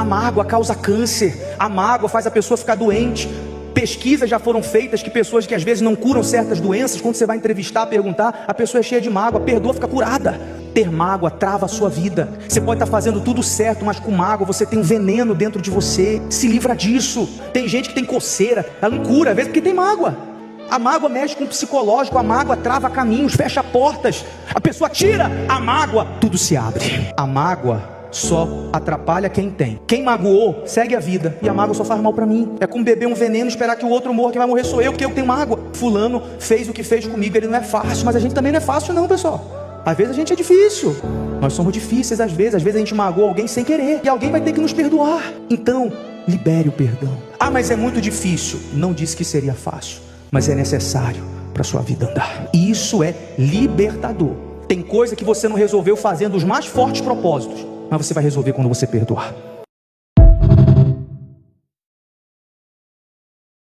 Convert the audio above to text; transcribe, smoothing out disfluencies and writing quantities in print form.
A mágoa causa câncer. A mágoa faz a pessoa ficar doente. Pesquisas já foram feitas que pessoas que às vezes não curam certas doenças, quando você vai entrevistar, perguntar, a pessoa é cheia de mágoa, perdoa, fica curada. Ter mágoa trava a sua vida. Você pode estar fazendo tudo certo, mas com mágoa você tem um veneno dentro de você. Se livra disso. Tem gente que tem coceira, ela não cura, às vezes porque tem mágoa. A mágoa mexe com o psicológico, a mágoa trava caminhos, fecha portas. A pessoa tira a mágoa, tudo se abre. A mágoa só atrapalha quem tem. Quem magoou, segue a vida. E a mágoa só faz mal pra mim. É como beber um veneno e esperar que o outro morra. Quem vai morrer sou eu, porque eu tenho mágoa. Fulano fez o que fez comigo, ele não é fácil. Mas a gente também não é fácil não, pessoal. Às vezes a gente é difícil. Nós somos difíceis às vezes. Às vezes a gente magoou alguém sem querer. E alguém vai ter que nos perdoar. Então, libere o perdão. Ah, mas é muito difícil. Não disse que seria fácil, mas é necessário para sua vida andar. E isso é libertador. Tem coisa que você não resolveu fazendo os mais fortes propósitos, mas você vai resolver quando você perdoar.